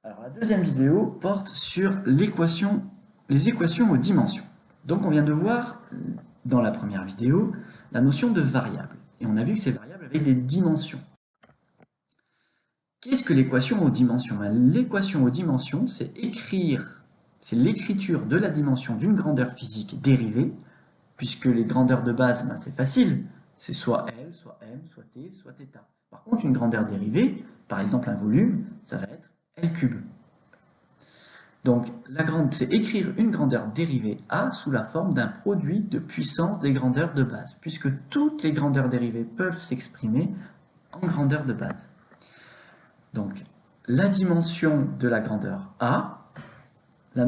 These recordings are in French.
Alors, la deuxième vidéo porte sur les équations aux dimensions. Donc, on vient de voir dans la première vidéo la notion de variable. Et on a vu que ces variables avaient des dimensions. Qu'est-ce que l'équation aux dimensions? L'équation aux dimensions, c'est l'écriture de la dimension d'une grandeur physique dérivée, puisque les grandeurs de base, c'est facile, c'est soit L, soit M, soit T, soit θ. Par contre, une grandeur dérivée, par exemple un volume, ça va être L cube. Donc, c'est écrire une grandeur dérivée A sous la forme d'un produit de puissance des grandeurs de base, puisque toutes les grandeurs dérivées peuvent s'exprimer en grandeur de base. Donc, la dimension de la grandeur A, la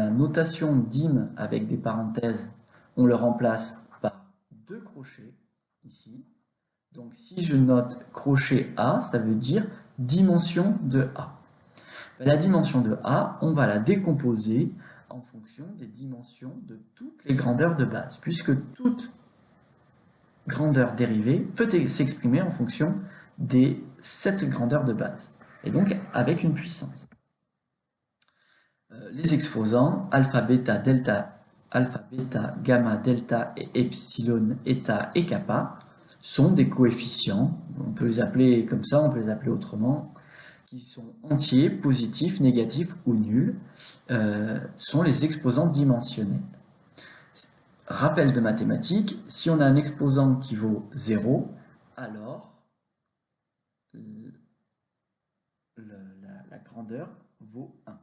notation dim avec des parenthèses, on le remplace par deux crochets, ici. Donc, si je note crochet A, ça veut dire dimension de A. La dimension de A, on va la décomposer en fonction des dimensions de toutes les grandeurs de base, puisque toute grandeur dérivée peut s'exprimer en fonction des 7 grandeurs de base, et donc avec une puissance. Les exposants, alpha, bêta, delta, alpha, bêta, gamma, delta, et epsilon, eta et kappa, sont des coefficients, on peut les appeler comme ça, on peut les appeler autrement, qui sont entiers, positifs, négatifs ou nuls, sont les exposants dimensionnels. Rappel de mathématiques, si on a un exposant qui vaut 0, alors la grandeur vaut 1.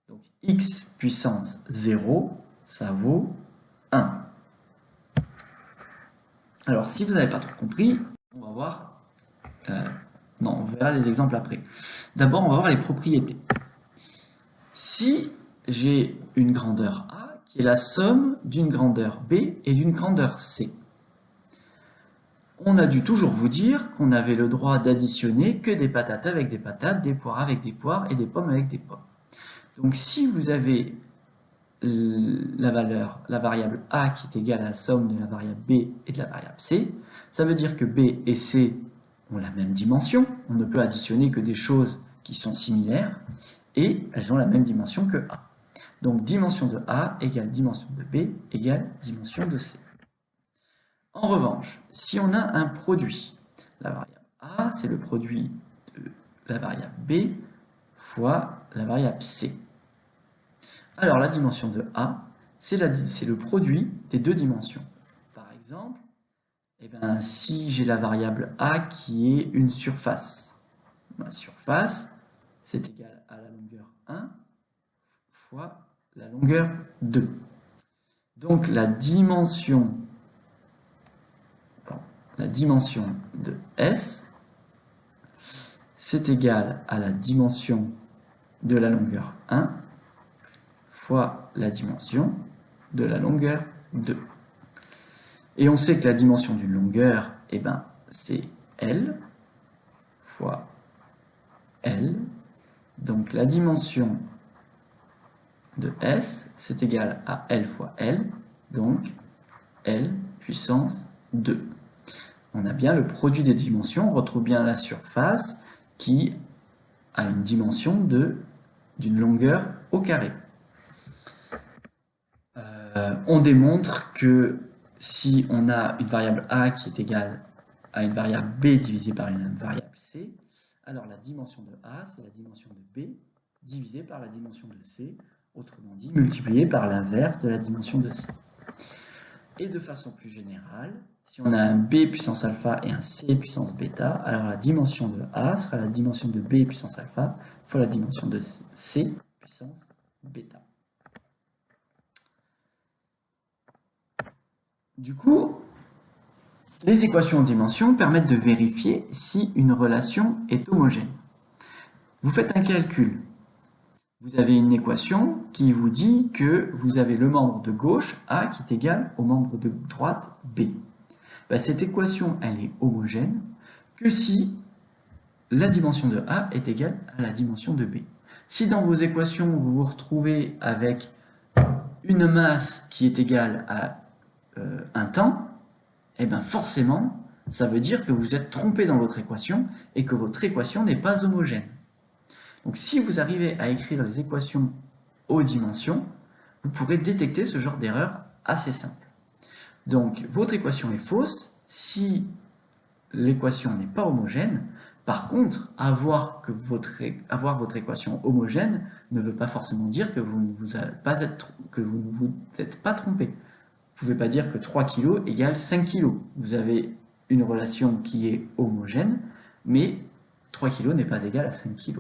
Donc x puissance 0, ça vaut 1. Alors si vous n'avez pas trop compris, on va voir... on verra les exemples après. D'abord, on va voir les propriétés. Si j'ai une grandeur A qui est la somme d'une grandeur B et d'une grandeur C, on a dû toujours vous dire qu'on avait le droit d'additionner que des patates avec des patates, des poires avec des poires et des pommes avec des pommes. Donc si vous avez la variable A qui est égale à la somme de la variable B et de la variable C, ça veut dire que B et C ont la même dimension, on ne peut additionner que des choses qui sont similaires, et elles ont la même dimension que A. Donc dimension de A égale dimension de B égale dimension de C. En revanche, si on a un produit, la variable A, c'est le produit de la variable B fois la variable C. Alors la dimension de A, c'est le produit des deux dimensions. Par exemple, si j'ai la variable A qui est une surface, ma surface, c'est égal à la longueur 1 fois la longueur 2. Donc la dimension de S, c'est égal à la dimension de la longueur 1 fois la dimension de la longueur 2. Et on sait que la dimension d'une longueur, c'est L fois L. Donc la dimension de S, c'est égal à L fois L, donc L puissance 2. On a bien le produit des dimensions, on retrouve bien la surface qui a une dimension d'une longueur au carré. On démontre que si on a une variable A qui est égale à une variable B divisée par une variable C, alors la dimension de A, c'est la dimension de B divisée par la dimension de C, autrement dit, multipliée par l'inverse de la dimension de C. Et de façon plus générale, si on a un B puissance alpha et un C puissance bêta, alors la dimension de A sera la dimension de B puissance alpha fois la dimension de C puissance bêta. Du coup, les équations en dimensions permettent de vérifier si une relation est homogène. Vous faites un calcul. Vous avez une équation qui vous dit que vous avez le membre de gauche A qui est égal au membre de droite B. Cette équation, elle est homogène que si la dimension de A est égale à la dimension de B. Si dans vos équations, vous vous retrouvez avec une masse qui est égale à un temps, forcément, ça veut dire que vous êtes trompé dans votre équation et que votre équation n'est pas homogène. Donc si vous arrivez à écrire les équations aux dimensions, vous pourrez détecter ce genre d'erreur assez simple. Donc votre équation est fausse si l'équation n'est pas homogène. Par contre, avoir votre équation homogène ne veut pas forcément dire que vous ne vous êtes pas trompé. Vous ne pouvez pas dire que 3 kg égale 5 kg. Vous avez une relation qui est homogène, mais 3 kg n'est pas égal à 5 kg.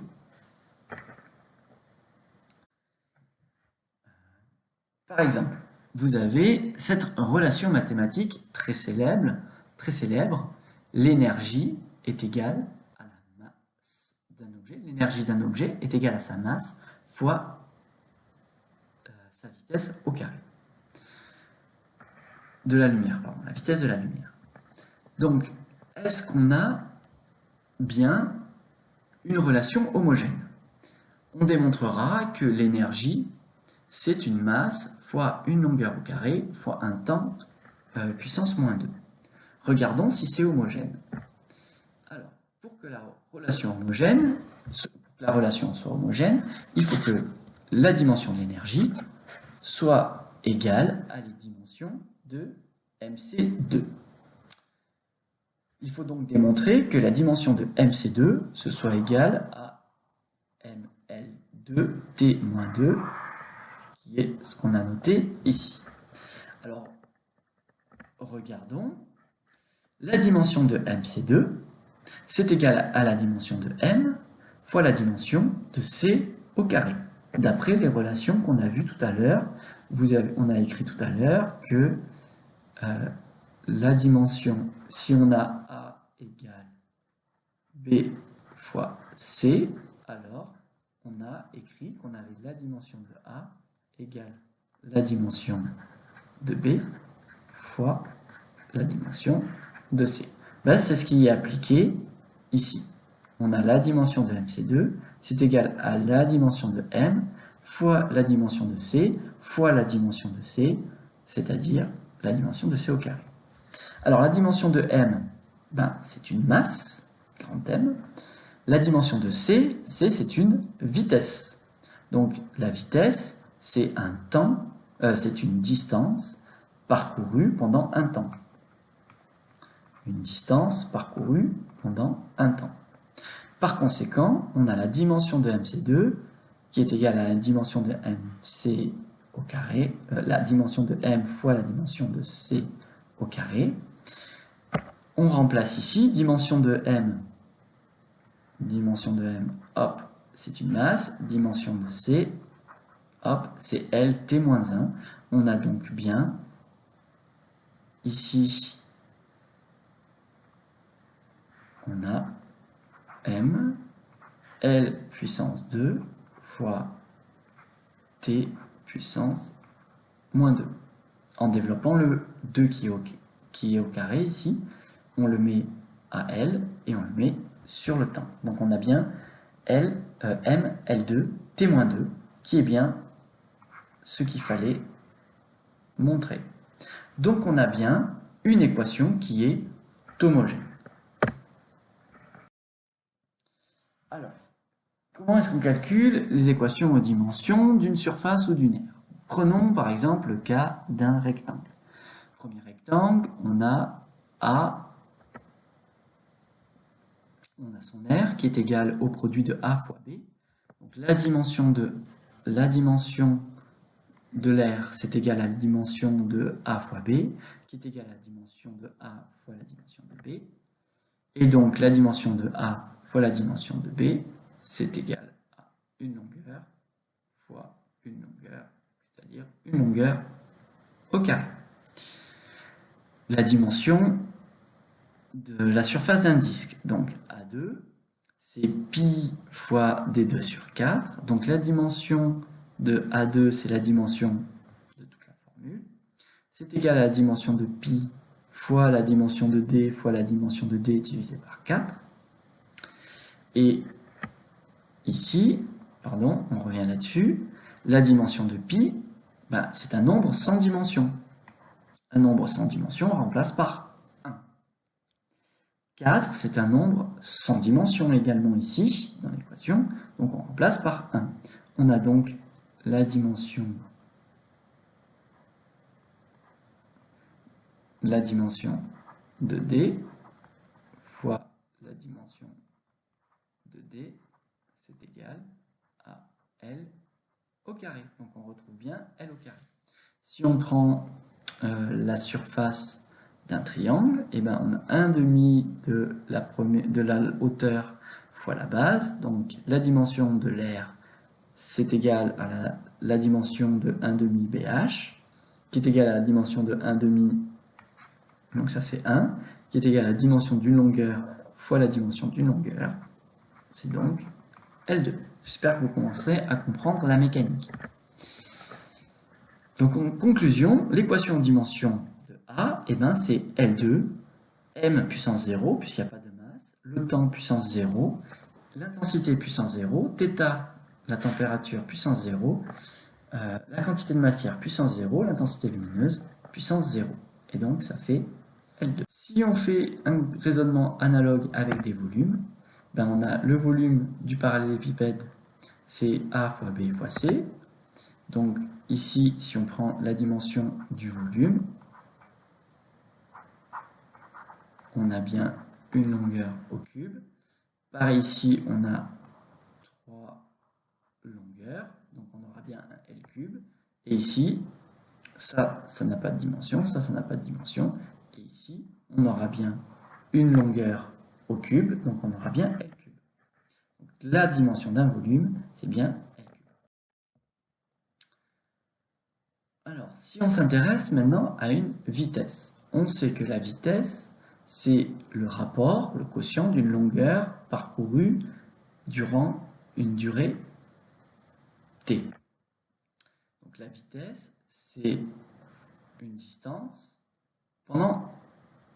Par exemple, vous avez cette relation mathématique très célèbre, l'énergie est égale à la masse d'un objet. L'énergie d'un objet est égale à sa masse fois sa vitesse au carré. De la lumière, pardon, la vitesse de la lumière. Donc, est-ce qu'on a bien une relation homogène? On démontrera que l'énergie, c'est une masse fois une longueur au carré fois un temps puissance moins 2. Regardons si c'est homogène. Alors, pour que la relation soit homogène, il faut que la dimension de l'énergie soit égale à la dimension de MC2. Il faut donc démontrer que la dimension de MC2 ce soit égale à ML2T-2, qui est ce qu'on a noté ici. Alors, regardons. La dimension de MC2, c'est égal à la dimension de M fois la dimension de C au carré. D'après les relations qu'on a vues tout à l'heure, on a écrit tout à l'heure que la dimension, si on a A égale B fois C, alors on a écrit qu'on avait la dimension de A égale la dimension de B fois la dimension de C. Ben, c'est ce qui est appliqué ici. On a la dimension de MC2, c'est égal à la dimension de M fois la dimension de C fois la dimension de C, c'est-à-dire la dimension de C au carré. Alors la dimension de M, ben, c'est une masse, grand M. La dimension de C, c'est une vitesse. Donc la vitesse, c'est un temps, c'est une distance parcourue pendant un temps. Une distance parcourue pendant un temps. Par conséquent, on a la dimension de MC2 qui est égale à la dimension de MC au carré, la dimension de M fois la dimension de C au carré. On remplace ici dimension de M, hop, c'est une masse, dimension de C, hop, c'est L T-1. On a donc bien ici, on a M, L puissance 2 fois T puissance moins 2. En développant le 2 qui est au carré ici, on le met à L et on le met sur le temps. Donc on a bien M, L2, T-2, qui est bien ce qu'il fallait montrer. Donc on a bien une équation qui est homogène. Alors, comment est-ce qu'on calcule les équations aux dimensions d'une surface ou d'une aire? Prenons par exemple le cas d'un rectangle. Premier rectangle, on a A, on a son aire qui est égale au produit de A fois B. Donc la dimension de l'aire, c'est égal à la dimension de A fois B, qui est égale à la dimension de A fois la dimension de B. Et donc la dimension de A fois la dimension de B, c'est égal à une longueur fois une longueur, c'est-à-dire une longueur au carré. La dimension de la surface d'un disque, donc A2, c'est pi fois D2 sur 4. Donc la dimension de A2, c'est la dimension de toute la formule. C'est égal à la dimension de pi fois la dimension de D fois la dimension de D divisé par 4. Et ici, pardon, on revient là-dessus, la dimension de pi, ben, c'est un nombre sans dimension. Un nombre sans dimension on remplace par 1. 4, c'est un nombre sans dimension également ici, dans l'équation, donc on remplace par 1. On a donc la dimension de D fois la dimension de D, c'est égal à L au carré. Donc on retrouve bien L au carré. Si on prend la surface d'un triangle, et ben on a 1/2 de la hauteur fois la base. Donc la dimension de l'aire, c'est égal à la dimension de 1/2 BH, qui est égal à la dimension de 1/2, donc ça c'est 1, qui est égal à la dimension d'une longueur fois la dimension d'une longueur. C'est donc L2. J'espère que vous commencerez à comprendre la mécanique. Donc en conclusion, l'équation de dimension de A, eh ben, c'est L2, m puissance 0, puisqu'il n'y a pas de masse, le temps puissance 0, l'intensité puissance 0, θ, la température puissance 0, la quantité de matière puissance 0, l'intensité lumineuse puissance 0. Et donc ça fait L2. Si on fait un raisonnement analogue avec des volumes, ben on a le volume du parallélépipède, c'est A fois B fois C. Donc ici, si on prend la dimension du volume, on a bien une longueur au cube. Par ici, on a 3 longueurs, donc on aura bien un L cube. Et ici, ça n'a pas de dimension, ça n'a pas de dimension. Et ici, on aura bien une longueur au cube, donc on aura bien L cube. Donc, la dimension d'un volume, c'est bien L cube. Alors, si on s'intéresse maintenant à une vitesse, on sait que la vitesse, c'est le rapport, le quotient d'une longueur parcourue durant une durée t. Donc la vitesse, c'est une distance pendant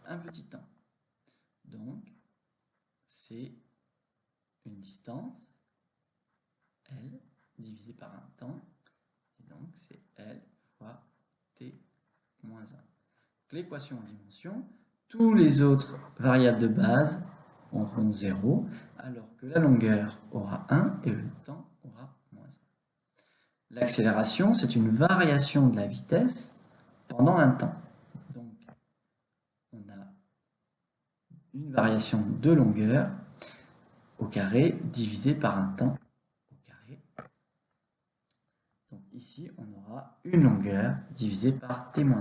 un petit temps. Donc, c'est une distance, L, divisée par un temps, et donc c'est L fois t moins 1. L'équation en dimension, tous les autres variables de base auront 0, alors que la longueur aura 1 et le temps aura moins 1. L'accélération, c'est une variation de la vitesse pendant un temps. Donc, on a une variation de longueur au carré divisé par un temps au carré. Donc ici, on aura une longueur divisée par t-2.